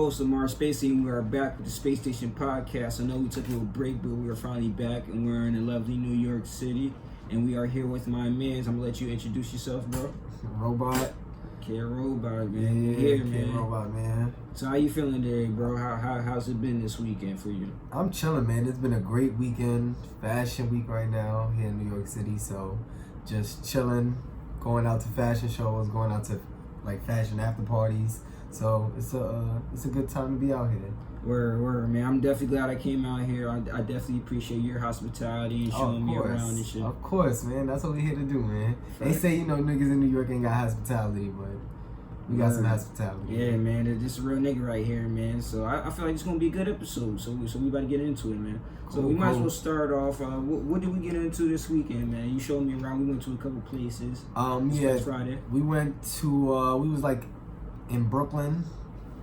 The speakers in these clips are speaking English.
host of Mars Space Station. We are back with the Space Station podcast. I know we took a little break, but we are finally back, and we're in a lovely New York City. And we are here with my mans. I'm gonna let you introduce yourself, bro. Robot. Kid Robot, man. Yeah, here, man. Robot, man. So how you feeling today, bro? How's it been this weekend for you? I'm chilling, man. It's been a great weekend. Fashion week right now here in New York City. So just chilling, going out to fashion shows, going out to like fashion after parties. So it's a good time to be out here. Word, man. I'm definitely glad I came out here. I definitely appreciate your hospitality and showing me around and shit. Of course, man. That's what we're here to do, man. They say, niggas in New York ain't got hospitality, but we got some hospitality. Yeah, man. This is a real nigga right here, man. So I feel like it's gonna be a good episode. So we about to get into it, man. So we might as well start off. What did we get into this weekend, man? You showed me around. We went to a couple places. Yeah. Friday. We went to we was like in Brooklyn,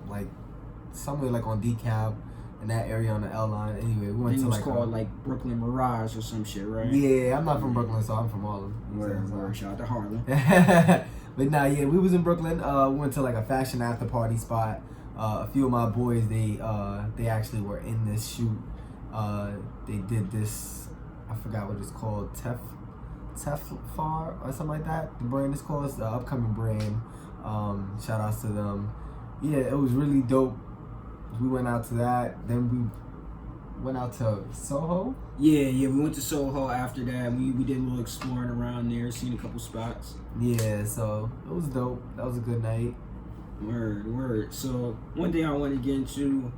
like somewhere like on DeKalb in that area on the L line. Anyway, we went to like called like Brooklyn Mirage or some shit, right? Yeah, I'm not from Brooklyn, so I'm from Harlem. Word. Shout out to Harlem. But nah, yeah, we was in Brooklyn. We went to like a fashion after party spot. A few of my boys, they actually were in this shoot. They did this, I forgot what it's called, Tefar or something like that. The brand is called. It's the upcoming brand. Shout outs to them. Yeah, it was really dope. We went out to that. Then we went out to Soho. Yeah, we went to Soho after that. We did a little exploring around there, seen a couple spots. Yeah, so it was dope. That was a good night. Word. So one thing I want to get into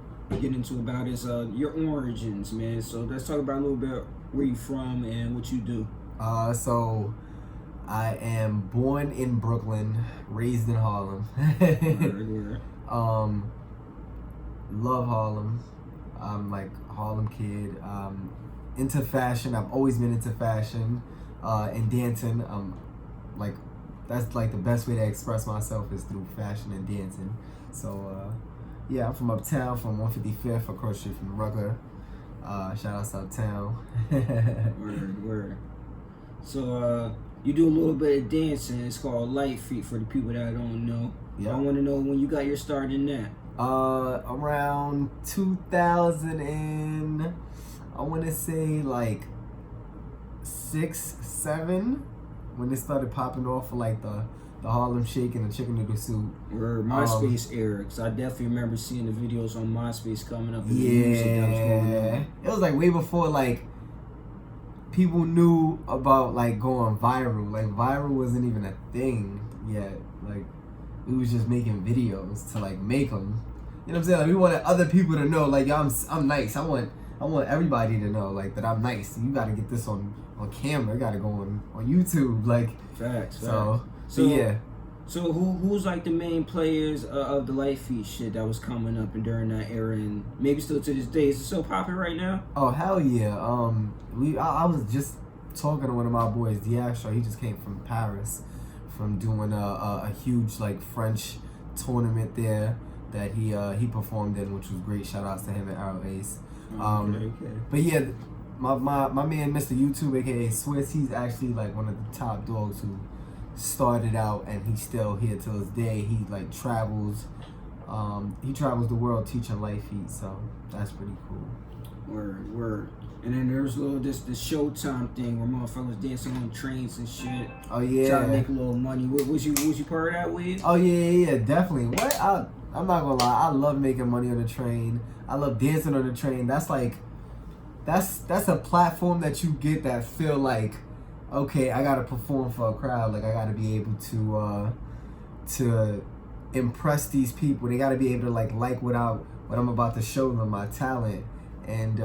about is your origins, man. So let's talk about a little bit where you from and what you do. So I am born in Brooklyn, raised in Harlem. Word. Love Harlem. I'm like Harlem kid. Into fashion. I've always been into fashion and dancing. Like that's like the best way to express myself is through fashion and dancing. So yeah, I'm from uptown, from 155th across street from Rucker. Shout out to Uptown. Word. So you do a little bit of dancing. It's called Light Feet for the people that don't know. Yeah. I want to know when you got your start in that. Around 2000 and I want to say like 6, 7 when it started popping off for like the Harlem Shake and the Chicken Noodle Soup. Or MySpace era, because I definitely remember seeing the videos on MySpace coming up. And yeah, the music that was going on. It was like way before like people knew about like going viral. Like viral wasn't even a thing yet. Like we was just making videos to like make them. You know what I'm saying? Like we wanted other people to know like yo, I'm nice. I want everybody to know like that I'm nice. You got to get this on camera. You got to go on YouTube. Like Facts. So yeah. So who's like the main players of the Light Feet shit that was coming up and during that era and maybe still to this day? Is it so popular right now? Oh hell yeah. I was just talking to one of my boys, Diastro. He just came from Paris, from doing a huge like French tournament there that he performed in, which was great. Shout outs to him and Arrow Ace. Okay. But yeah, my man Mr. YouTube, aka Swiss, he's actually like one of the top dogs who started out, and he's still here till this day. He like travels the world teaching Light Feet, so that's pretty cool. Word. And then there's this Showtime thing where motherfuckers dancing on trains and shit. Oh yeah. Trying to make a little money. Was you part of that with? Oh yeah, definitely. What? I'm not gonna lie. I love making money on the train. I love dancing on the train. That's like, that's a platform that you get that feel like, okay, I gotta perform for a crowd. Like I gotta be able to impress these people. They gotta be able to like what I'm about to show them, my talent. And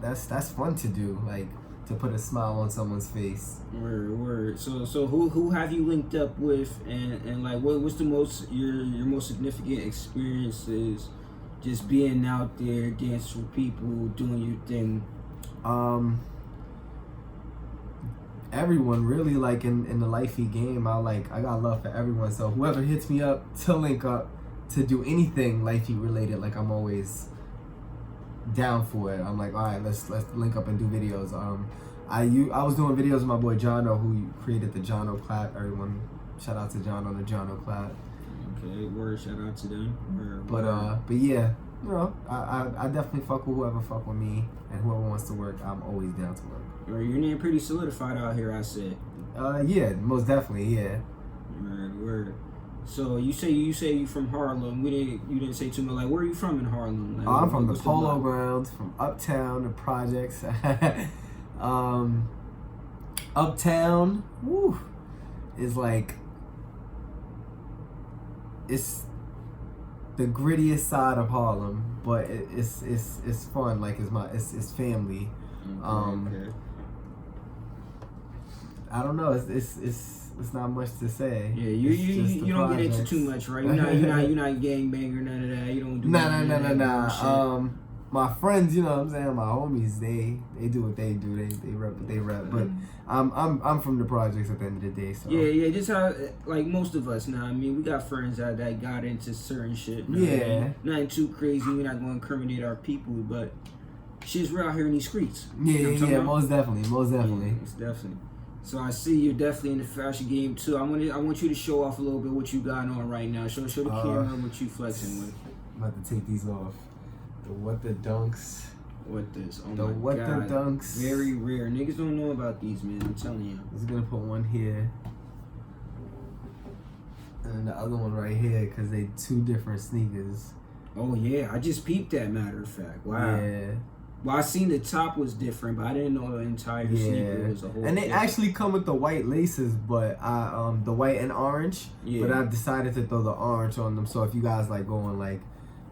that's fun to do, like to put a smile on someone's face. Word. So who have you linked up with, and like what's the most your most significant experiences, just being out there dancing with people, doing your thing? Everyone really, like in the Light Feet game. I got love for everyone. So whoever hits me up to link up to do anything Light Feet related, like I'm always down for it. I'm like, all right, let's link up and do videos. I was doing videos with my boy Jono, who created the Jono clap. Everyone, shout out to John on the Jono clap. Okay, word, shout out to them. Word, But yeah, you know, I definitely fuck with whoever fuck with me, and whoever wants to work, I'm always down to work. Your name pretty solidified out here, I said. Yeah, most definitely, yeah. Word. So you say you from Harlem. You didn't say too much. Like, where are you from in Harlem? Like, I'm from the Polo Grounds, from Uptown, the projects. Uptown, woo, is like, it's the grittiest side of Harlem, but it's fun. Like, it's family. Okay. I don't know. It's not much to say. Yeah, you don't get into too much, right? You're not gangbanger, none of that. You don't do Nah. My friends, you know what I'm saying, my homies, they do what they do. They rep what they rep. But I'm from the projects at the end of the day. So yeah, just how, like most of us now. I mean, we got friends that got into certain shit. Yeah. Nothing too crazy. We're not going to incriminate our people, but shit's real out here in these streets. Yeah, you know most definitely. Yeah, it's definitely. So I see you're definitely in the fashion game too. I want you to show off a little bit what you got on right now. Show the camera what you flexing with. I'm about to take these off. The what the dunks. What this? Oh the my what God. the dunks. Very rare. Niggas don't know about these, man. I'm telling you. I was gonna put one here. And the other one right here, because they two different sneakers. Oh yeah, I just peeped that, matter of fact. Wow. Yeah. Well, I seen the top was different, but I didn't know the entire sneaker was a whole. And they actually come with the white laces, but the white and orange. Yeah. But I decided to throw the orange on them. So if you guys like go on like,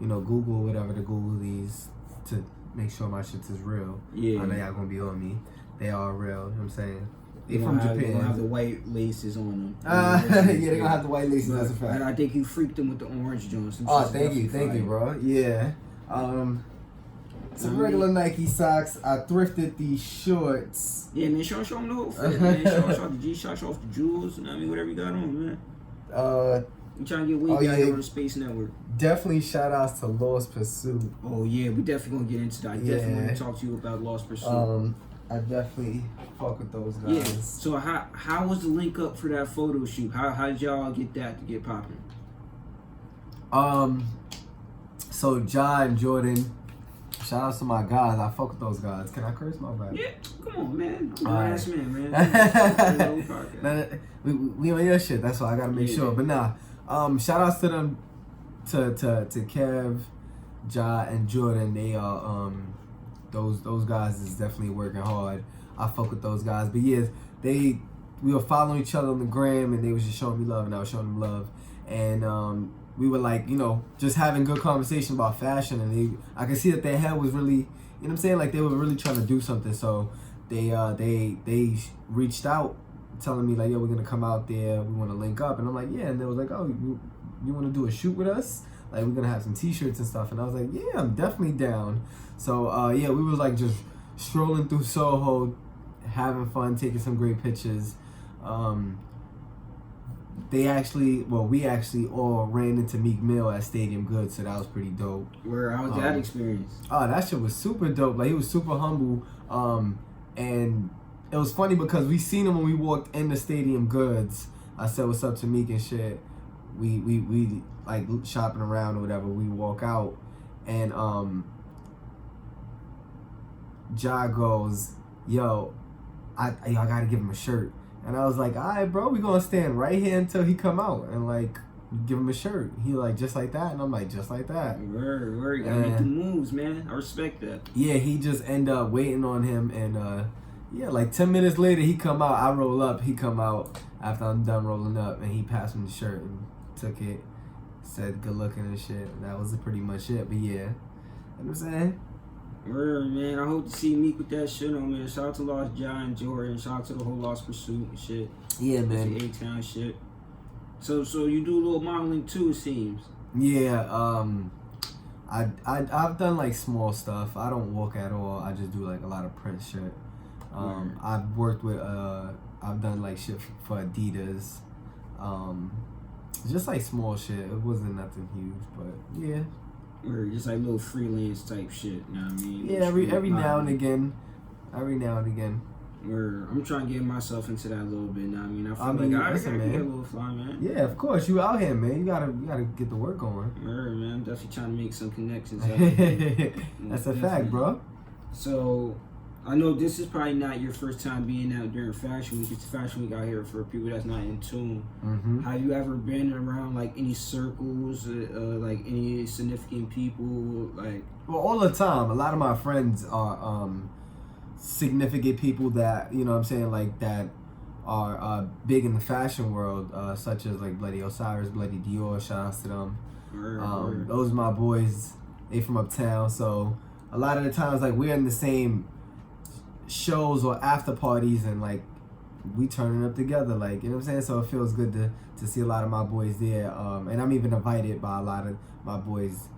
you know, Google whatever to Google these to make sure my shit is real. Yeah. I know y'all gonna be on me. They are real. You know what I'm saying? They They from Japan. Japan. They gonna have the white laces on them. Yeah, they gonna have the white laces. That's a fact. And I think you freaked them with the orange joints. Oh, thank you, bro. Yeah. Some regular Nike socks. I thrifted these shorts. Yeah, man, show them the whole fit, man. Show the G-Shot, show off the jewels, you know what I mean? Whatever you got on, man. You trying to get wig out here on the Space Network. Definitely shout outs to Lost Pursuit. Oh, yeah, we definitely gonna get into that. I definitely want to talk to you about Lost Pursuit. I definitely fuck with those guys. Yeah. So how was the link up for that photo shoot? How did y'all get that to get popping? So Ja and Jordan, shout out to my guys. I fuck with those guys. Can I curse? My bad. Yeah, come on, man. I'm a ass man, man. we on your shit. That's why I gotta make sure. But shout outs to them, to Kev, Ja, and Jordan. They are those guys is definitely working hard. I fuck with those guys. But yeah, we were following each other on the gram, and they was just showing me love, and I was showing them love, and we were like, you know, just having good conversation about fashion, and I could see that their head was really, you know what I'm saying, like they were really trying to do something. So they reached out, telling me like, yo, we're gonna come out there, we want to link up, and I'm like, yeah, and they was like, oh, you want to do a shoot with us? Like, we're gonna have some t-shirts and stuff, and I was like, yeah, I'm definitely down. So yeah, we was like just strolling through Soho, having fun, taking some great pictures. We actually all ran into Meek Mill at Stadium Goods, so that was pretty dope. How was that experience? Oh, that shit was super dope. Like, he was super humble, and it was funny because we seen him when we walked in the Stadium Goods. I said what's up to Meek and shit. We like shopping around or whatever. We walk out, and Ja goes, yo, I gotta give him a shirt. And I was like, all right, bro, we gonna stand right here until he come out and like give him a shirt. He like, just like that? And I'm like, just like that. Word, you gotta make the moves, man. I respect that. Yeah, he just end up waiting on him, and yeah, like 10 minutes later he come out. I roll up, he come out after I'm done rolling up, and he passed me the shirt and took it, said good looking and shit. And that was pretty much it. But yeah, you know what I'm saying? Word, man. I hope to see Meek with that shit on, man. Shout out to Lost Ja and Jordan. Shout out to the whole Lost Pursuit and shit. Yeah, man. The A-Town shit. So you do a little modeling too, it seems. Yeah, I've done like small stuff. I don't walk at all. I just do like a lot of print shit. I've worked with I've done like shit for Adidas. Just like small shit. It wasn't nothing huge, but yeah. Or just like little freelance type shit, you know what I mean? Yeah, every now and again. Every now and again. I'm trying to get myself into that a little bit now. I mean, I feel like I gotta get a little fly, man. Yeah, of course. You out here, man. You gotta get the work on. Man, I'm definitely trying to make some connections. That's a fact, bro. So, I know this is probably not your first time being out during Fashion Week. It's Fashion Week out here for people that's not in tune. Mm-hmm. Have you ever been around like any circles, like any significant people, like? Well, all the time. A lot of my friends are significant people that, you know what I'm saying, like that are big in the fashion world, such as like Bloody Osiris, Bloody Dior. Shout outs to them. Those are my boys. They from uptown, so a lot of the times like we're in the same shows or after parties and like we turning up together, like, you know what I'm saying. So it feels good to see a lot of my boys there, and I'm even invited by a lot of my boys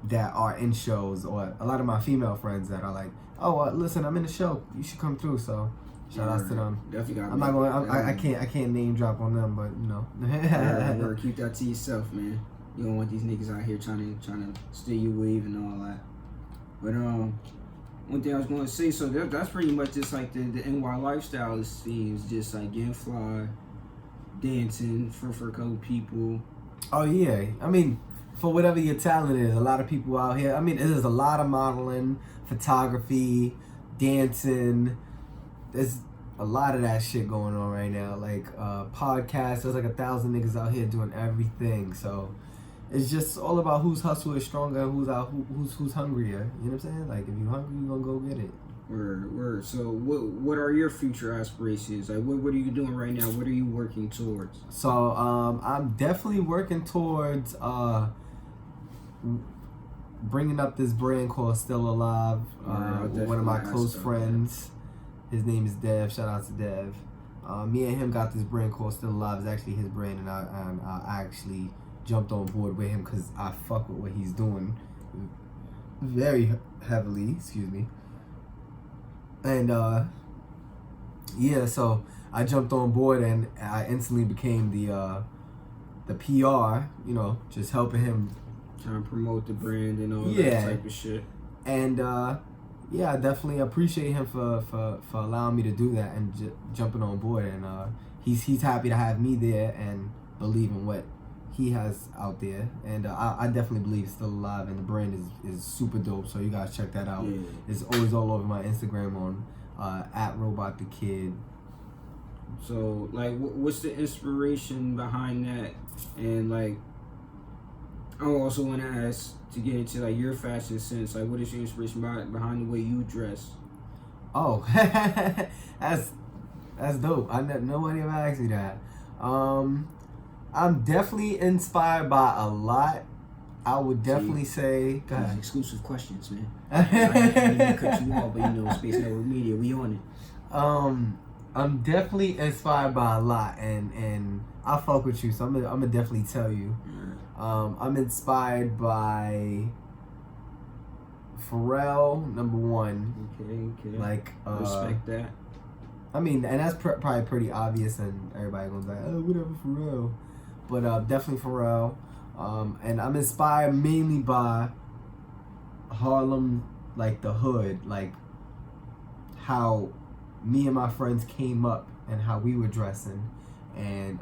that are in shows, or a lot of my female friends that are like, oh, listen, I'm in the show, you should come through. So shout outs to them. I'm not going. I can't name drop on them, but you know. Keep that to yourself, man. You don't want these niggas out here trying to steal your wave and all that. But one thing I was going to say, so that's pretty much just like the NY lifestyle. It seems just like getting fly, dancing for a couple people. Oh yeah, I mean, for whatever your talent is, a lot of people out here. I mean, there's a lot of modeling, photography, dancing. There's a lot of that shit going on right now. Like podcasts, there's like 1,000 niggas out here doing everything. So it's just all about whose hustle is stronger, who's hungrier. You know what I'm saying? Like, if you're hungry, you gonna go get it. Word. So what are your future aspirations? Like, what are you doing right now? What are you working towards? So I'm definitely working towards bringing up this brand called Still Alive. One of my close friends. His name is Dev. Shout out to Dev. Me and him got this brand called Still Alive. It's actually his brand, and I actually jumped on board with him because I fuck with what he's doing very heavily. Excuse me. And yeah, so I jumped on board and I instantly became the PR. You know, just helping him, trying to promote the brand and all that type of shit. And yeah, I definitely appreciate him for allowing me to do that and jumping on board. And he's happy to have me there and believe in what he has out there. And I definitely believe it's still alive, and the brand is super dope. So you guys check that out. Yeah. It's always all over my Instagram on @RobotTheKid. So like, what's the inspiration behind that? And like, I also want to ask, to get into like your fashion sense, like what is your inspiration behind the way you dress? Oh, that's dope. Nobody ever asked me that. I'm definitely inspired by a lot. I would definitely say, go ahead. Exclusive questions, man. I didn't even cut you off, but you know, Space Network Media, we on it. I'm definitely inspired by a lot, and I fuck with you, so I'm gonna definitely tell you. I'm inspired by Pharrell, number one. Okay. Like, respect that. I mean, and that's probably pretty obvious, and everybody goes like, oh, whatever, Pharrell. But definitely Pharrell. And I'm inspired mainly by Harlem, like the hood, like how me and my friends came up and how we were dressing and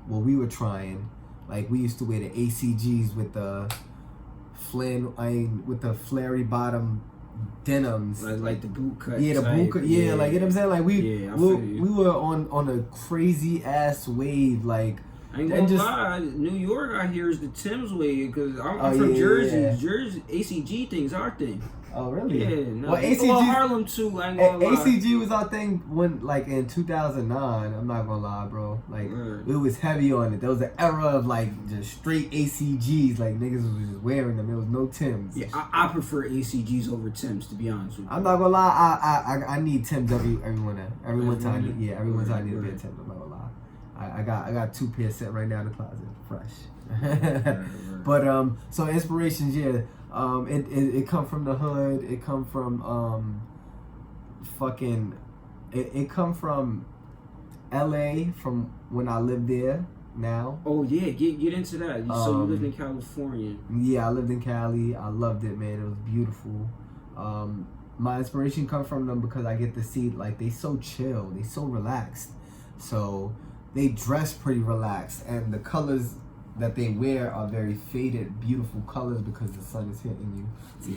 what we were trying. Like, we used to wear the ACGs with the with the flary bottom denims, like the boot cut. Yeah, the boot cut. Yeah, like, you know what I'm saying. Like we were on a crazy ass wave. Like, I ain't gonna lie, New York out here is the Thames way, because I'm from Jersey. Yeah. Jersey ACG thing's our thing. Oh really? Yeah. No. Well, ACG, Harlem too. I ain't gonna lie. ACG was our thing when, like, in 2009. I'm not gonna lie, bro. Like, it was heavy on it. There was an era of like just straight ACGs. Like, niggas was just wearing them. There was no Timbs. Yeah, I prefer ACGs over Timbs, to be honest with you. I'm not gonna lie. I need Timbs every time. Yeah, every one time I need a pair of Timbs. I'm not gonna lie. I got 2 pairs set right now in the closet, fresh. But so inspirations, yeah. It come from the hood. It come from It come from LA, from when I lived there. Now. Oh yeah, get into that. So you lived in California. Yeah, I lived in Cali. I loved it, man. It was beautiful. my inspiration comes from them because I get to see like they so chill, they so relaxed, so they dress pretty relaxed, and the colors that they wear are very faded, beautiful colors because the sun is hitting you. So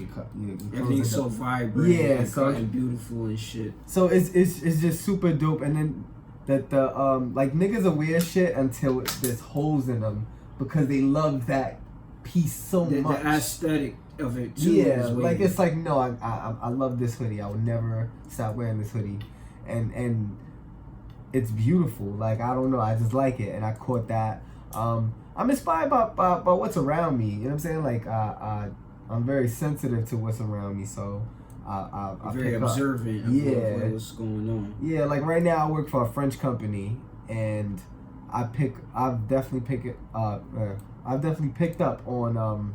everything's so vibrant, yeah, so and beautiful and shit. So it's just super dope, and then that the like niggas will wear shit until there's holes in them because they love that piece so much. The aesthetic of it too. Yeah, like it's like no, I love this hoodie. I would never stop wearing this hoodie, and it's beautiful. Like I don't know, I just like it, and I caught that. I'm inspired by what's around me. You know what I'm saying? Like I'm very sensitive to what's around me, so I very observant of what's going on. Yeah, like right now I work for a French company, and I've definitely picked up on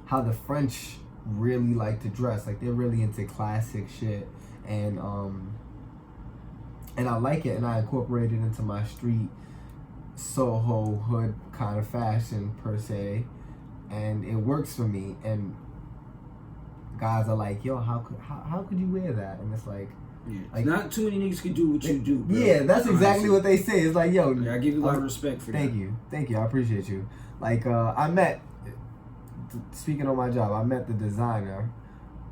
how the French really like to dress. Like they're really into classic shit, and I like it, and I incorporate it into my street Soho hood kind of fashion per se, and it works for me. And guys are like, yo, how could you wear that? And it's like, yeah, like not too many niggas can do what you do, bro. Yeah, that's exactly what they say. It's like, yo, yeah, I give you a lot of respect for that. Thank you, I appreciate you. Like speaking on my job, I met the designer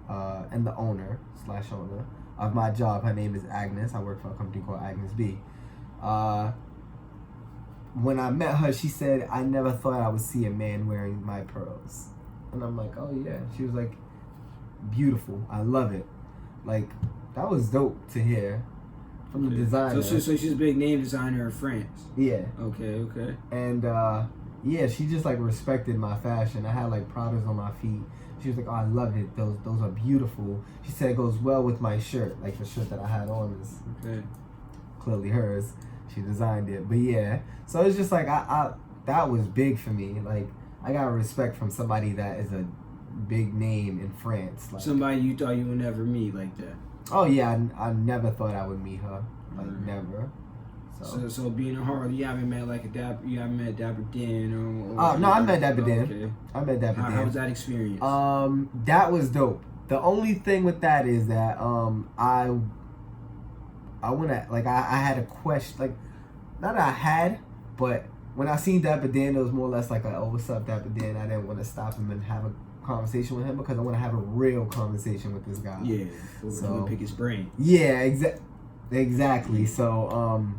and the owner of my job. Her name is Agnes. I work for a company called Agnes B. When I met her, she said, I never thought I would see a man wearing my pearls. And I'm like, oh yeah. She was like, beautiful. I love it. Like, that was dope to hear from the designer. So she's a big name designer in France. Yeah. Okay. And yeah, she just like respected my fashion. I had like Pradas on my feet. She was like, oh, I love it. Those are beautiful. She said it goes well with my shirt. Like the shirt that I had on is clearly hers. She designed it. But yeah, so it's just like I that was big for me. Like I got respect from somebody that is a big name in France. Like somebody you thought you would never meet like that. Oh yeah, I never thought I would meet her. Like never. So being in Harlem, you haven't met like you haven't met Dapper Dan or no, I met Dapper Dan. Okay. I met Dapper Dan. How was that experience? That was dope. The only thing with that is that I wanna like I had a question, like not that I had, but when I seen Dapper Dan, it was more or less like oh, what's up, Dapper Dan? I didn't want to stop him and have a conversation with him because I want to have a real conversation with this guy. Yeah, so pick his brain. Yeah, exactly. So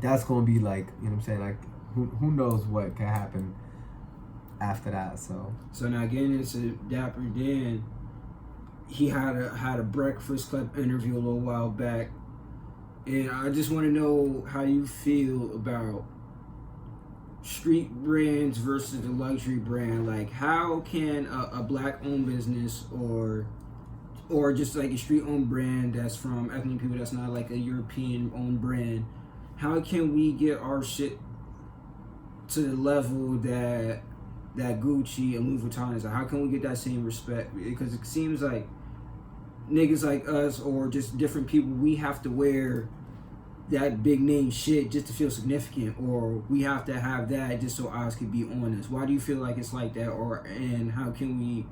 that's gonna be like, you know what I'm saying, like who knows what can happen after that. So now getting into Dapper Dan, he had a Breakfast Club interview a little while back, and I just want to know how you feel about street brands versus the luxury brand. Like, how can a black-owned business or just like a street-owned brand that's from ethnic people, that's not like a European-owned brand, how can we get our shit to the level that Gucci and Louis Vuitton is? How can we get that same respect? Because it seems like niggas like us or just different people, we have to wear that big name shit just to feel significant, or we have to have that just so eyes can be on us. Why do you feel like it's like that, and how can we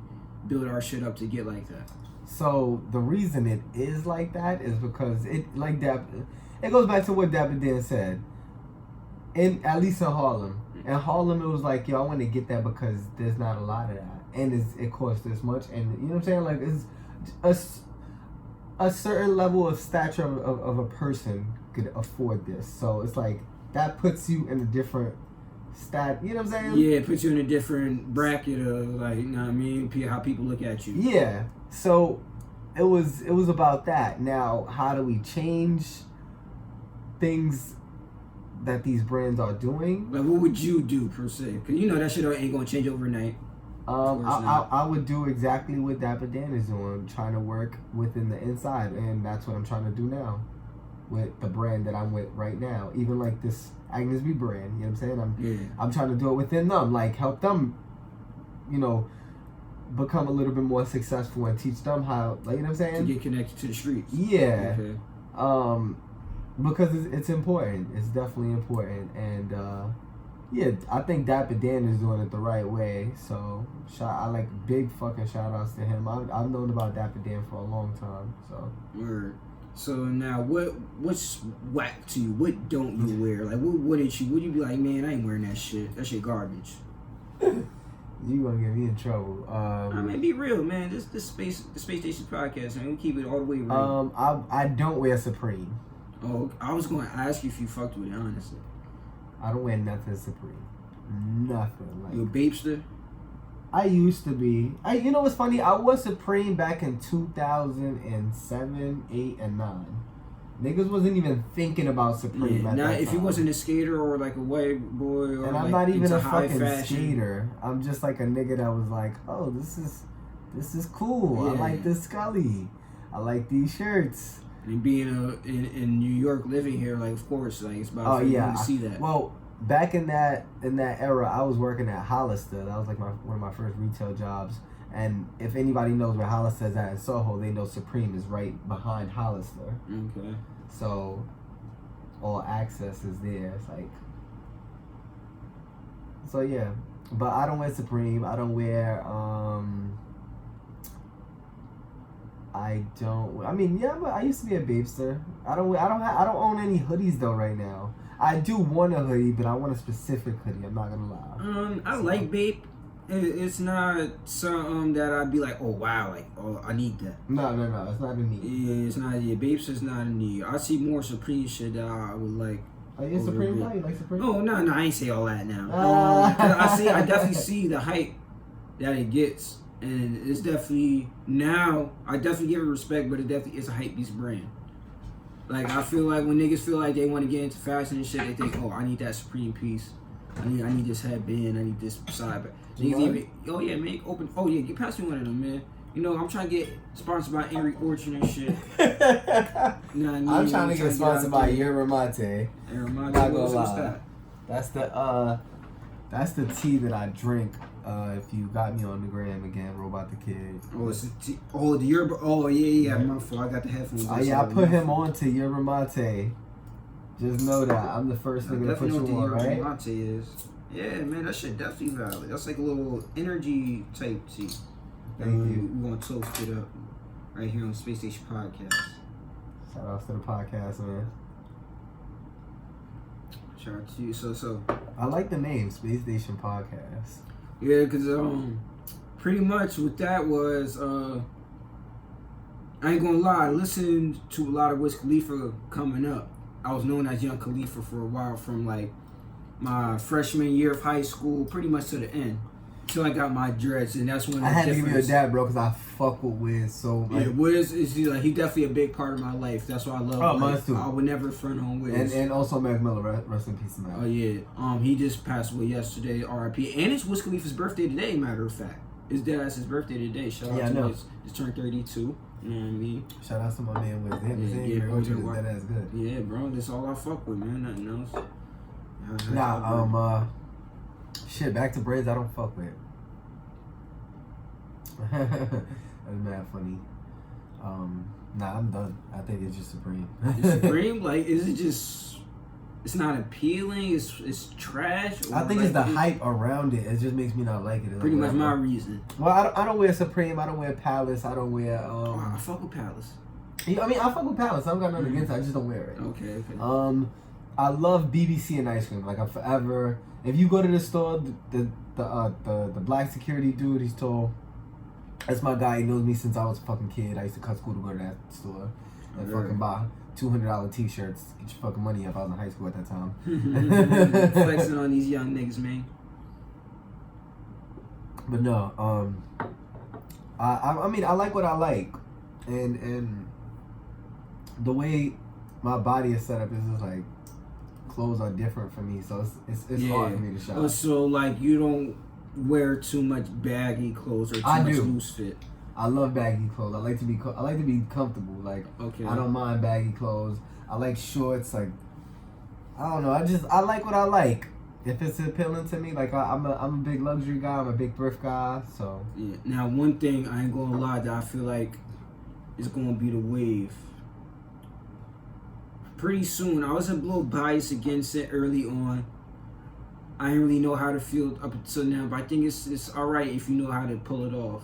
build our shit up to get like that? So the reason it is like that is because it goes back to what Dapper Dan said. At least in Harlem. In Harlem, it was like, yo, I want to get that because there's not a lot of that, and it costs this much, and you know what I'm saying? Like it's a certain level of stature of a person could afford this. So it's like that puts you in a different stat. You know what I'm saying? Yeah, it puts you in a different bracket of like, you know what I mean, how people look at you. Yeah. So it was about that. Now, how do we change things that these brands are doing? Like, what would you do per se? Because you know that shit ain't gonna change overnight. I would do exactly what Dapper Dan is doing, trying to work within the inside, and that's what I'm trying to do now with the brand that I'm with right now. Even like this Agnes B brand, you know what I'm saying? I'm trying to do it within them, like help them, you know, become a little bit more successful and teach them how, like, you know what I'm saying? To get connected to the streets. Yeah. Okay. Because it's important. It's definitely important, and Yeah, I think Dapper Dan is doing it the right way. So I like big fucking shout outs to him. I've known about Dapper Dan for a long time. So Word. So now what's whack to you? What don't you wear? Like what would you be like, man, I ain't wearing that shit. That shit garbage. You gonna get me in trouble. I mean, be real, man. The Space Station podcast, man. We keep it all the way real. I don't wear Supreme. Oh, I was going to ask you if you fucked with it, honestly. I don't wear nothing Supreme. Nothing. Like, You a babester? I used to be. You know what's funny? I was Supreme back in 2007, 8, and 9. Niggas wasn't even thinking about Supreme at now, that if time. you wasn't a skater or like a white boy or And like I'm not even into a high fucking fashion, skater. I'm just like a nigga that was like, oh, this is cool. I Yeah. like this Scully. I like these shirts. And being in New York, living here, like of course, like it's about Oh yeah, to see that. Well, back in that era, I was working at Hollister. That was like one of my first retail jobs. And if anybody knows where Hollister is at in Soho, they know Supreme is right behind Hollister. Okay. So all access is there. It's like, so yeah. But I don't wear Supreme. I don't wear I mean, yeah, but I used to be a babester. I don't own any hoodies though right now. I do want a hoodie, but I want a specific hoodie. I'm not gonna lie. I like Bape. It's not something that I'd be like, oh wow, like oh I need that. No, it's not a need. Yeah, it's not. Yeah, Bapes is not a need. I see more Supreme shit that I would like. Are you a Supreme guy? You like Supreme? Oh no, I ain't say all that now. I definitely see the hype that it gets, and it's definitely now. I definitely give it respect, but it definitely is a hype beast brand. Like I feel like when niggas feel like they want to get into fashion and shit, they think, oh, I need that Supreme piece. I need this headband. I need this side bag. Niggas even, oh yeah, man, open. Oh yeah, get past me one of them, man. You know, I'm trying to get sponsored by Henry Orchard and shit. I'm trying to get sponsored by Yerba Mate. Yerba Mate, Not gonna what's lie. That's the tea that I drink. If you got me on the gram again, Robot the Kid. Oh, it's the Yerba. Oh yeah, my fault. I got the headphones. Oh yeah, I put him on to Yerba Mate. Just know that I'm the first nigga to put you on, right? Yerba Mate is. Yeah, man, that shit definitely valid. That's like a little energy type tea. Thank you. We're gonna toast it up right here on the Space Station Podcast. Shout out to the podcast, man. Shout out to you. So I like the name Space Station Podcast. yeah, cause pretty much what that was I ain't gonna lie, I listened to a lot of Wiz Khalifa coming up. I was known as Young Khalifa for a while, from like my freshman year of high school, pretty much to the end, till I got my dreads, and that's when I had to give you a dab, bro, because I fuck with Wiz so much. Yeah, Wiz is like, he definitely a big part of my life. That's why I love. Oh, mine too. I would never front on Wiz. And also Mac Miller, rest in peace, Mac. Oh yeah, he just passed away yesterday, R.I.P. And it's Wiz Khalifa's birthday today. Matter of fact, it's deadass his birthday today. Shout out to Wiz. Just turned 32. You know what I mean? Shout out to my man with him. Bro, that's good. Yeah, bro, that's all I fuck with, man. Nothing else. Shit, back to braids, I don't fuck with. That's mad funny. Nah, I'm done. I think it's just Supreme. Supreme? Like, is it just, it's not appealing, it's trash? Or I think like, it's the hype around it. It just makes me not like it. Pretty much my reason. Well, I don't wear Supreme. I don't wear Palace. I don't wear. I fuck with Palace. I mean, I fuck with Palace. I don't got nothing against it. I just don't wear it. Okay. I love BBC and ice cream. Like, I'm forever. If you go to the store, the black security dude, he's tall. That's my guy. He knows me since I was a fucking kid. I used to cut school to go to that store and fucking buy $200 t-shirts. Get your fucking money up. I was in high school at that time. Flexing on these young niggas, man. But no, I mean, I like what I like, and the way my body is set up is just like clothes are different for me, so it's hard for me to shop. So like you don't wear too much baggy clothes or too much loose fit. I love baggy clothes. I like to be comfortable. Like, I don't mind baggy clothes. I like shorts. Like, I don't know. I like what I like. If it's appealing to me, like I'm a big luxury guy. I'm a big thrift guy. So yeah. Now one thing I ain't gonna lie that I feel like is gonna be the wave. Pretty soon, I was a little biased against it early on, I didn't really know how to feel up until now, but I think it's all right if you know how to pull it off.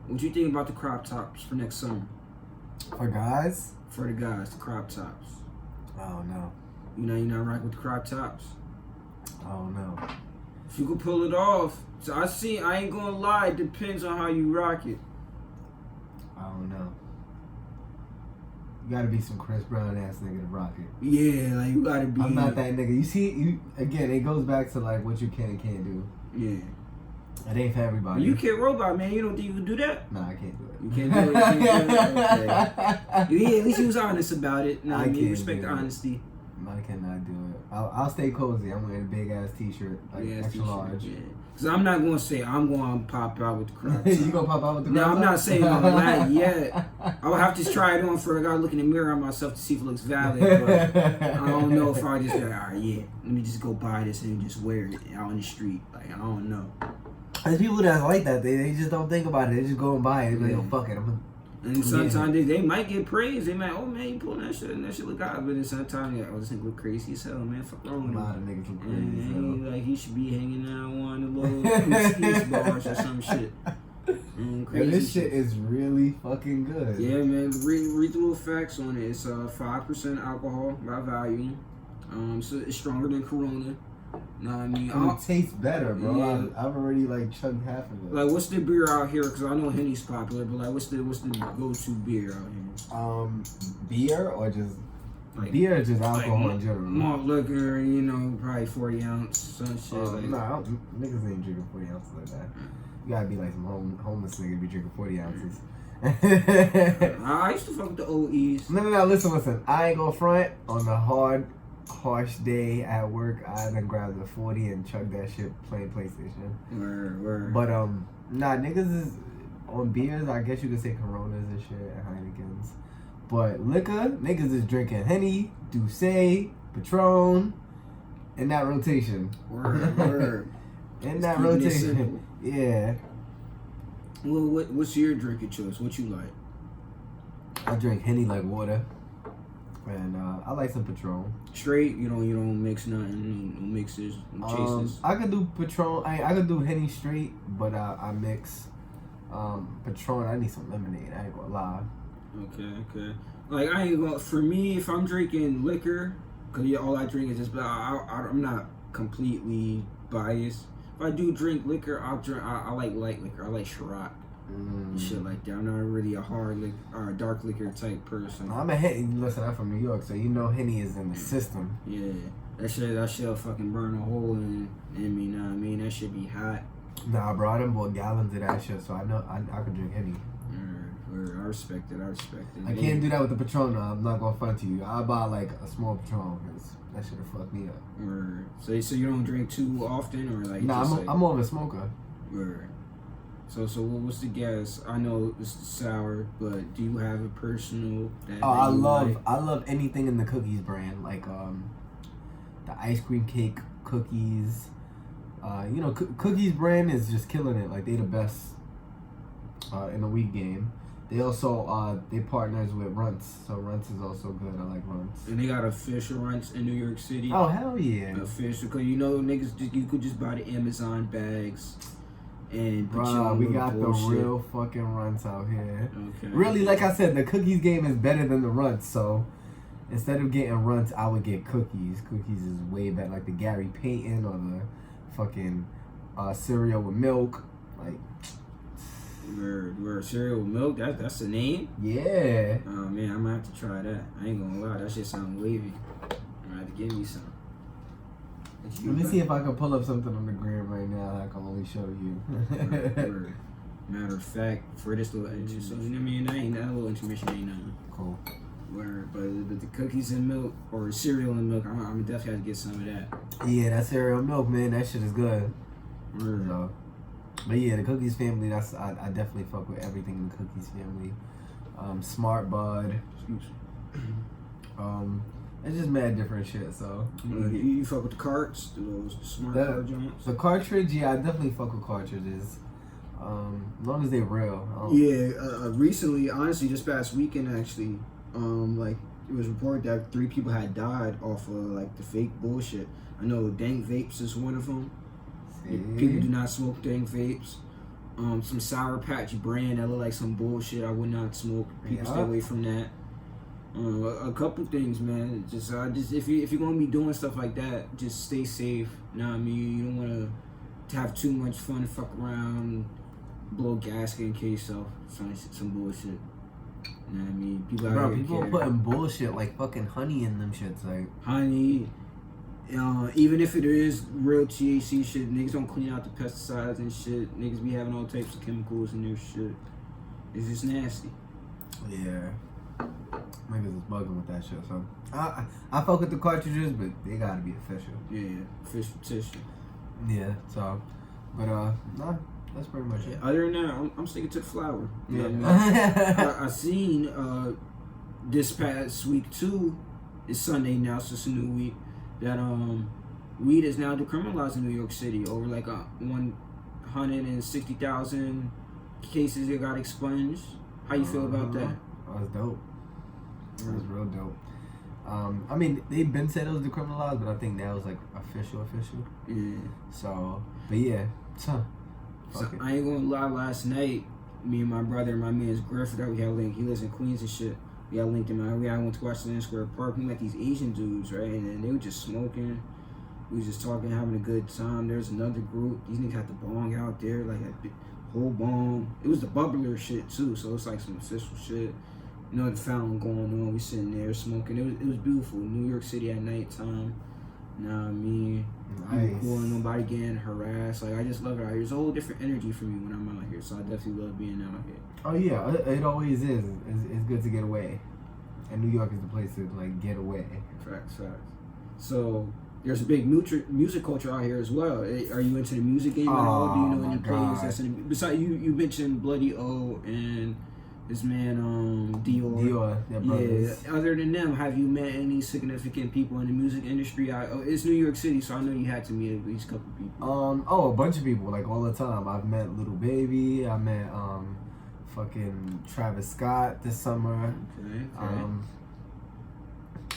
What you think about the crop tops for next summer? For guys? For the guys, the crop tops. Oh no. You're not rocking with the crop tops. Oh no. If you could pull it off, so I ain't gonna lie, it depends on how you rock it. I don't know. You gotta be some Chris Brown ass nigga to rock it. Yeah, like you gotta be. I'm not that nigga. You see, again, it goes back to like what you can and can't do. Yeah. It ain't for everybody. You can't robot, man. You don't think you can do that? Nah, I can't do it. You can't do it. Okay. Yeah, at least you was honest about it. No, I mean, respect the honesty. I cannot do it. I'll stay cozy. I'm wearing a big ass t-shirt, like extra large. Yeah. Cause I'm not gonna say I'm gonna pop out with the crop. You gonna pop out with the crop? No, I'm not saying all that yet. I would have to try it on for I gotta look in the mirror on myself to see if it looks valid. But I don't know if I just be like, all right, yeah, let me just go buy this and just wear it out in the street. Like I don't know. There's people that like that. They just don't think about it. They just go and buy it. They be like, oh fuck it, And sometimes they might get praised. They might, oh man, you pulling that shit and that shit look hot. But then sometimes I just think look crazy as hell, man. Fuck wrong with him. A lot of niggas look crazy as hell. Like he should be hanging out on the little speech bars or some shit. Crazy this shit is really fucking good. Yeah, man. Read the little facts on it. It's 5% alcohol by volume. So it's stronger than Corona. Know what I mean? It tastes better, bro. Yeah. I've already like chugged half of it. Like, what's the beer out here? Because I know Henny's popular, but like, what's the go-to beer out here? Beer or just like, beer or just alcohol like, in general? Malt liquor, probably 40 ounce, some shit. Nah, niggas ain't drinking 40 ounces like that. You gotta be like some homeless nigga to be drinking 40 ounces. I used to fuck with the OEs. No. Listen. I ain't gonna front on the harsh day at work. I done grabbed the 40 and chugged that shit playing PlayStation. Word. But nah, niggas is on beers. I guess you could say Coronas and shit and Heinekens. But liquor, niggas is drinking Henny, Douce, Patron, in that rotation. Word. In that rotation. Yeah. Well, what's your drinking choice? What you like? I drink Henny like water. And I like some Patron. Straight, you don't mix nothing, no mixes, no chasers. I could do Patron. I could do Henny straight, but I mix Patron. I need some lemonade. I ain't gonna lie. Okay. Like I ain't gonna. For me, if I'm drinking liquor, cause all I drink is just. I'm not completely biased. If I do drink liquor, I'll drink. I like light liquor. I like Ciroc. Shit like that. I'm not really a hard or dark liquor type person. I'm a Henny. Listen, I'm from New York, so Henny is in the system. Yeah, that shit'll fucking burn a hole in me. Know what I mean? That shit be hot. Nah, bro, I done bought gallons of that shit, so I know I can drink Henny. I respect it. I can't do that with the Patron. Though. I'm not gonna front to you. I'll buy like a small Patron because that shit'll fuck me up. So you don't drink too often, or like? Nah, I'm more of a smoker. So what's the guess? I know it's sour, but do you have a personal? I love anything in the cookies brand, like the ice cream cake cookies. Cookies brand is just killing it. Like they the best in the wheat game. They also they partners with Runts, so Runts is also good. I like Runts. And they got official Runts in New York City. Oh hell yeah! Official, cause niggas, you could just buy the Amazon bags. And bro, we got the real fucking Runts out here. Okay. Really, like I said, the cookies game is better than the Runts. So instead of getting Runts, I would get cookies. Cookies is way better, like the Gary Payton or the fucking cereal with milk. Like we're cereal with milk. That's the name. Yeah. Oh man, I'm gonna have to try that. I ain't gonna lie, that shit sound wavy. I'm gonna have to give me some. Let me see if I can pull up something on the gram right now I can only show you. Word. Matter of fact, for this little intermission, that little intermission ain't nothing. Cool. Word. But the cookies and milk, or cereal and milk, I'm definitely have to get some of that. Yeah, that cereal milk, man, that shit is good. Word. So, but yeah, the cookies family, I definitely fuck with everything in the cookies family. Smart Bud. It's just mad different shit, so. You fuck with the carts, those smart card joints? The cartridge, yeah, I definitely fuck with cartridges. As long as they're real. Yeah, recently, honestly, just past weekend actually, like it was reported that 3 people had died off of like the fake bullshit. I know dank vapes is one of them. See? People do not smoke dank vapes. Some Sour Patch brand that look like some bullshit. I would not smoke. People stay away from that. A couple things, man. Just if you're gonna be doing stuff like that, just stay safe. You know what I mean? You don't want to have too much fun, fuck around, blow gasket in case of some bullshit. You know what I mean? People out here people care. putting bullshit like fucking honey in them shits, like Honey. Even if it is real THC shit, niggas don't clean out the pesticides and shit. Niggas be having all types of chemicals in their shit. It's just nasty. Yeah. Niggas is bugging with that shit, so I fuck with the cartridges, but they gotta be official. Yeah, official tissue. Yeah, so, but nah, that's pretty much it. Other than that, I'm sticking to the flower. You Yeah. know what I mean? I seen this past week too. It's Sunday now, so it's a new week. That weed is now decriminalized in New York City. Over like 160,000 cases that got expunged. How you feel about that? That's dope. That's real dope. I mean, they've been said it was decriminalized, but I think now it's like official. Yeah. So, but yeah, So I ain't gonna lie. Last night, me and my brother and my man's Griffith that we had linked. He lives in Queens and shit. We had linked him out. I went to Washington Square Park. We met these Asian dudes, right? And they were just smoking. We was just talking, having a good time. There's another group. These niggas had the bong out there, like a big, whole bong. It was the bubbler shit too, so it's like some official shit. You know, the fountain going on. We sitting there smoking. It was beautiful. New York City at nighttime. You know what I mean? Nice. Cool, nobody getting harassed. Like, I just love it out here. It's a whole different energy for me when I'm out here. So I definitely love being out here. Oh yeah, it always is. It's good to get away, and New York is the place to like get away. Facts. So there's a big music culture out here as well. Are you into the music game at all? Do you know any players that's in? Besides, you mentioned Bloody O and this man Dior. Brothers. Yeah. Other than them, have you met any significant people in the music industry? It's New York City, so I know you had to meet at least a couple people. A bunch of people, like all the time. I've met Little Baby. I met fucking Travis Scott this summer. Okay.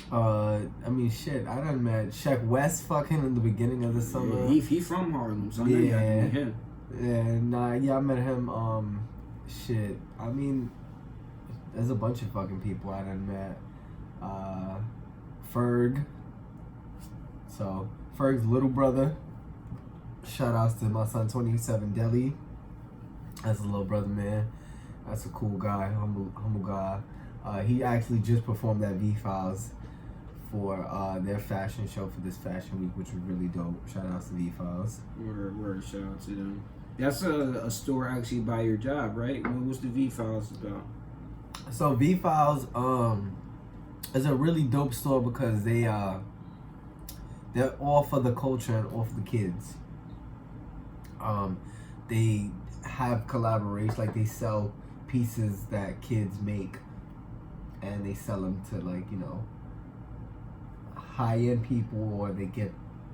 I mean, shit. I done met Sheck West fucking in the beginning of the summer. Yeah, he from Harlem, so I know you had to meet him. And I met him. Shit. I mean, there's a bunch of fucking people I done met. Ferg. So Ferg's little brother. Shout outs to my son 27 Deli. That's a little brother, man. That's a cool guy, humble guy. He actually just performed at V-Files for their fashion show for this fashion week, which was really dope. Shout outs to V-Files. Word, shout out to them. That's a store actually by your job, right? What was the V-Files about? So V-Files is a really dope store because they're all for the culture and all for the kids. They have collaboration, like they sell pieces that kids make and they sell them to, like, you know, high-end people, or they get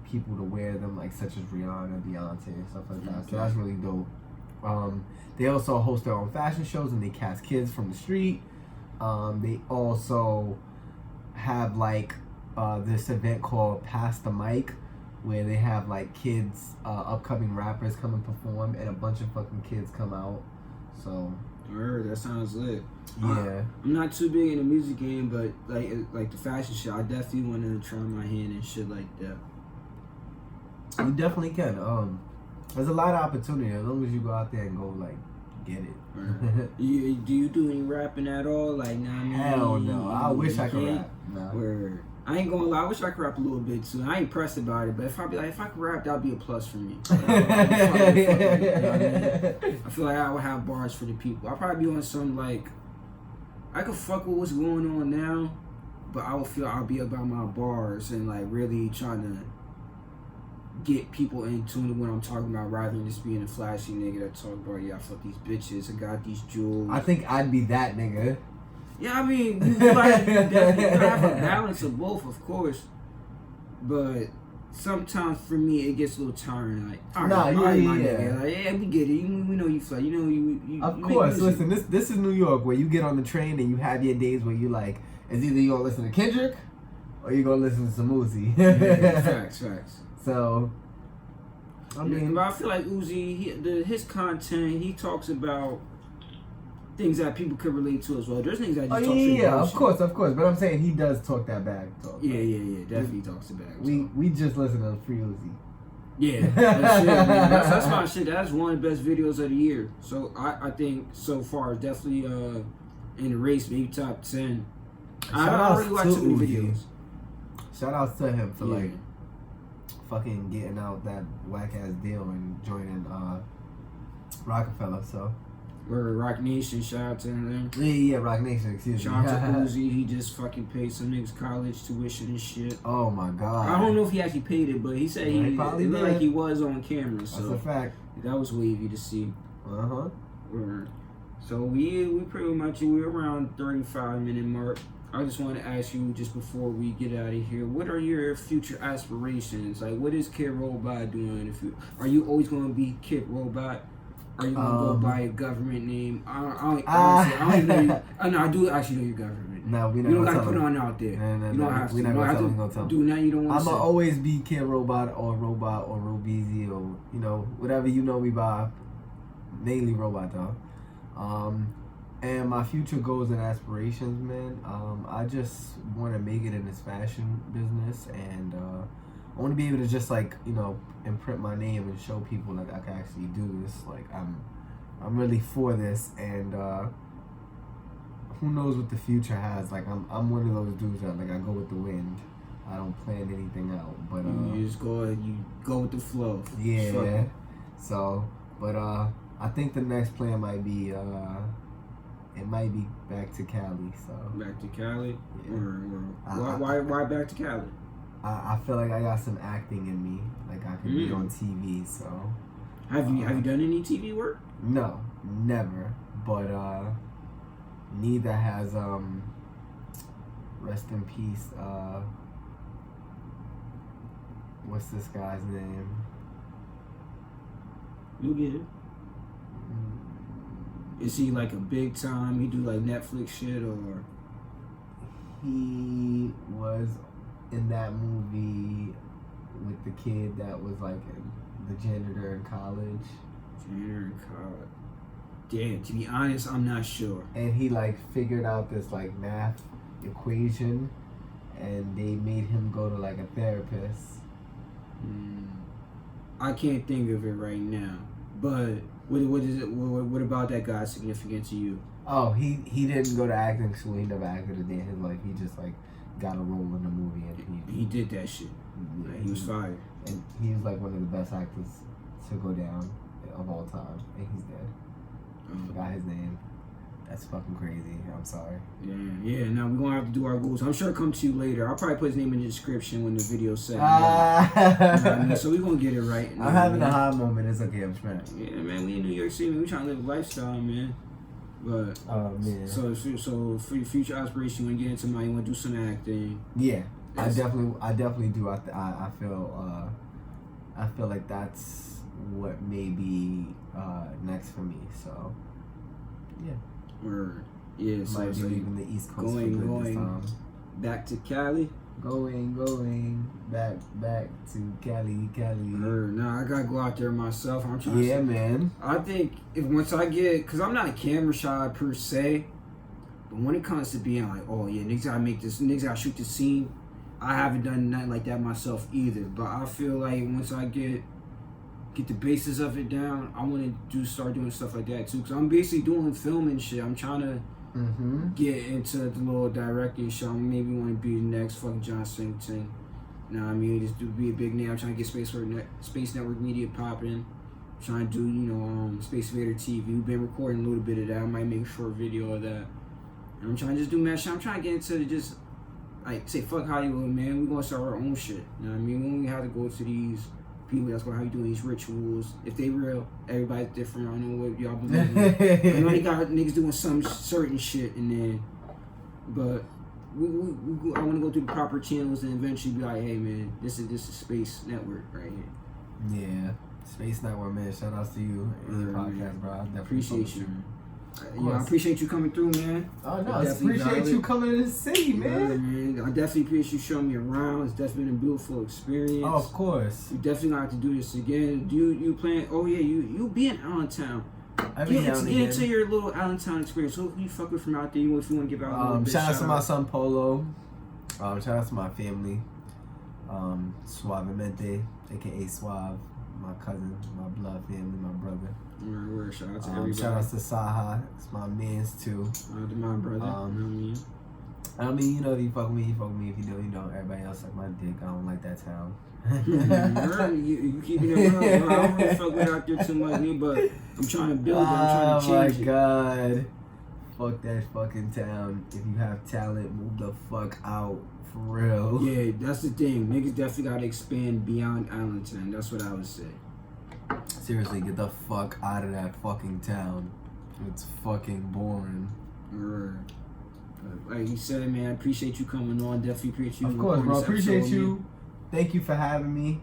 people to wear them, like such as Rihanna, Beyonce, and stuff like that. Okay. So that's really dope. They also host their own fashion shows and they cast kids from the street. They also have like this event called Pass the Mic, where they have like kids, upcoming rappers come and perform, and a bunch of fucking kids come out. So that sounds lit. Yeah. I'm not too big in the music game, but like the fashion show, I definitely want to try my hand and shit like that. You definitely can. There's a lot of opportunity as long as you go out there and go like get it. Right. Do you do any rapping at all? Like, nah, hell no. I wish I could rap. Nah. Word. I ain't gonna lie, I wish I could rap a little bit too. I ain't pressed about it, but if I could rap, that'd be a plus for me. I feel like I would have bars for the people. I'll probably be on some like, I could fuck with what's going on now, but I will feel I'll be about my bars and like really trying to get people in tune to what I'm talking about, rather than just being a flashy nigga that talk about, yeah, I fuck these bitches, I got these jewels. I think I'd be that nigga. Yeah, I mean, you definitely have a balance of both, of course. But sometimes for me, it gets a little tiring. Like, all right, nigga. Like, yeah, we get it. We know you fly. You know you. Of course, listen. This is New York, where you get on the train and you have your days where you like it's either you gonna listen to Kendrick or you gonna listen to some Uzi. Facts. So, I mean, but I feel like Uzi, his content, he talks about things that people could relate to as well. There's things that just talk straight bullshit. of course. But I'm saying he does talk that bag talk. Yeah. Definitely talks the bag. We just listen to Free Uzi. Yeah, that's it, man. That's my shit. That's one of the best videos of the year. So I think so far definitely in the race, maybe top 10. I already watched too many videos. Shout outs to him for like fucking getting out that whack ass deal and joining Rockefeller. So Or Rock Nation, shout out to him. yeah, Rock Nation. Excuse me. Shout out to Uzi. He just fucking paid some niggas college tuition and shit. Oh my god. I don't know if he actually paid it, but he said it looked like he was on camera. So that's a fact. That was wavy to see. Uh-huh. So we pretty much we're around 35-minute mark. I just want to ask you just before we get out of here, what are your future aspirations? Like, what is Kid Robot doing? Are you always going to be Kid Robot? Are you gonna go by a government name? I don't know. I do actually know your government. No, we you don't gotta put it on out there. No, you don't have to. We don't have to do nothing you don't want to say. I'ma always be Kid Robot or Robeezy or whatever you know me by. Mainly Robot though. And my future goals and aspirations, man. I just want to make it in this fashion business, and I want to be able to just imprint my name and show people like I can actually do this. Like I'm really for this, and who knows what the future has. Like I'm one of those dudes that I go with the wind. I don't plan anything out, but you just go with the flow. Yeah. So, but I think the next plan might be it might be back to Cali. So back to Cali, yeah. Why back to Cali? I feel like I got some acting in me. Like I could be on TV. So have you done any TV work? No, never. But neither has rest in peace. What's this guy's name? You get it. Is he like a big time? He do like Netflix shit or? He was in that movie with the kid that was like the janitor in college. Damn, to be honest, I'm not sure. And he figured out this math equation, and they made him go to a therapist. I can't think of it right now, but what is it? What about that guy significant to you? Oh, he didn't go to acting school. He never acted a day in his life. He just got a role in the movie, and he did that shit. He was fired, and he was one of the best actors to go down of all time, and he's dead. I forgot his name. That's fucking crazy. I'm sorry. Yeah. Now we're gonna have to do our goals. I'm sure it'll come to you later. I'll probably put his name in the description when the video's set. So we're gonna get it right. I'm having a high moment. It's okay. I'm trying. Yeah, man. We in New York City. We trying to live a lifestyle, man. But man. So for your future aspiration, you want to get into you want to do some acting. Yeah, I definitely do. I feel like that's what may be next for me. So yeah. Yeah, so leaving the East Coast going back to Cali. Going back to Cali. Nah, I gotta go out there myself. I'm trying. Yeah, man. I think once I get, cause I'm not camera shy per se, but when it comes to being niggas gotta make this, niggas gotta shoot this scene. I haven't done nothing like that myself either. But I feel like once I get the basis of it down, I want to start doing stuff like that too. Cause I'm basically doing film and shit. I'm trying to get into the little directing shit. I maybe want to be the next fucking John Singleton. Nah, I mean just be a big name. I'm trying to get Space Network Media popping. Trying to do Space Vader TV. We've been recording a little bit of that. I might make a short video of that. And I'm trying to just do mad shit. I'm trying to get into just say fuck Hollywood, man. We gonna start our own shit. You know what I mean? We don't have to go to these people that's gonna have you doing these rituals. If they real, everybody's different. I don't know what y'all believe in. I know you got niggas doing some certain shit and then, but I want to go through the proper channels and eventually be like, hey man, this is Space Network right here. Yeah, Space Network, man. Shout outs to you and your podcast, bro. I definitely appreciate you. I appreciate you coming through, man. Oh no, I appreciate you coming to the city, man. Yeah, man. I definitely appreciate you showing me around. It's definitely been a beautiful experience. Oh, of course. We definitely gonna have to do this again. You plan? Oh yeah, you be in Allentown. Get into your little Allentown experience. Who you fuck with from out there? If you want to give out a little bit. Shout out to my son Polo. Shout out to my family. Suavemente, aka Suave, my cousin, my blood family, my brother. Word. Shout out to everybody. Shout out to Saha. It's my mans too. Shout out to my brother. You know what I mean, you know, if you fuck with me, you fuck with me. If you don't, you don't. Everybody else suck my dick. I don't like that town. You keeping it real, bro. I don't really fuck with out there too much, but I'm trying to build it. I'm trying to change it. Oh my god. Fuck that fucking town. If you have talent, move the fuck out. For real. Yeah, that's the thing. Niggas definitely gotta expand beyond Allentown. That's what I would say. Seriously, get the fuck out of that fucking town. It's fucking boring. Like you said, man, I appreciate you coming on. Definitely appreciate you. Of course, bro. Appreciate you. Thank you for having me.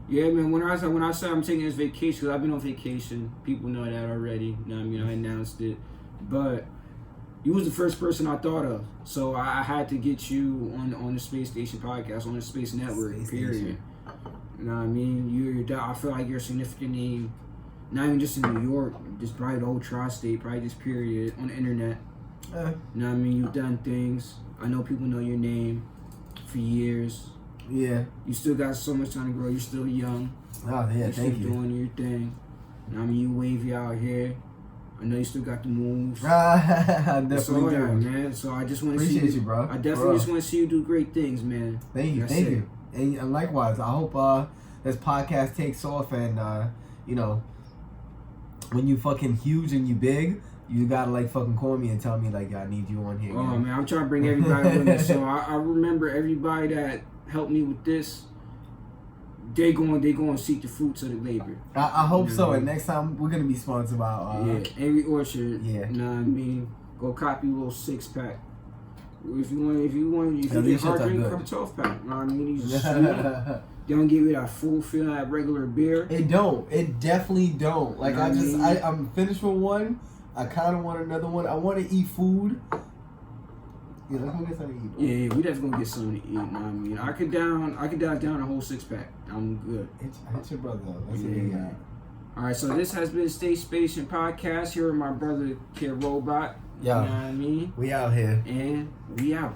Yeah, man. When I said I'm taking this vacation, because I've been on vacation. People know that already. You know what I mean? I announced it. But you was the first person I thought of. So I had to get you on the Space Station podcast, on the Space Network, period. You know what I mean? I feel like you're a significant name, not even just in New York, just probably the whole tri-state, probably just period, on the internet. You know what I mean? You've done things. I know people know your name for years. Yeah. You still got so much time to grow. You're still young. Oh, yeah, thank you. You're doing your thing. You know what I mean? You wavy out here. I know you still got the moves. I definitely do, man. So I just want to see you, bro. I definitely just want to see you do great things, man. Thank you. And likewise, I hope this podcast takes off, and you know, when you fucking huge and you big, you gotta like fucking call me and tell me like, I need you on here. Oh man, I'm trying to bring everybody with me. So I remember everybody that helped me with this. They going to seek the fruits of the labor. I hope so. And next time we're gonna be sponsored by Avery Orchard. Yeah. You know what I mean? Go copy a little 6-pack. If you get hard drink, come 12-pack. You know what I mean? These are they don't give you that full feeling like regular beer. It don't. It definitely don't. Like I'm finished with one. I kind of want another one. I want to eat food. Yeah, let's go get something to eat. Yeah, we definitely gonna get something to eat. You know what I mean? I could down a whole 6-pack. I'm good. Hit your brother up. That's what he got. All right, so this has been Stay Spacing Podcast. Here with my brother Kid Robot. Yeah. You know what I mean? We out here. And we out.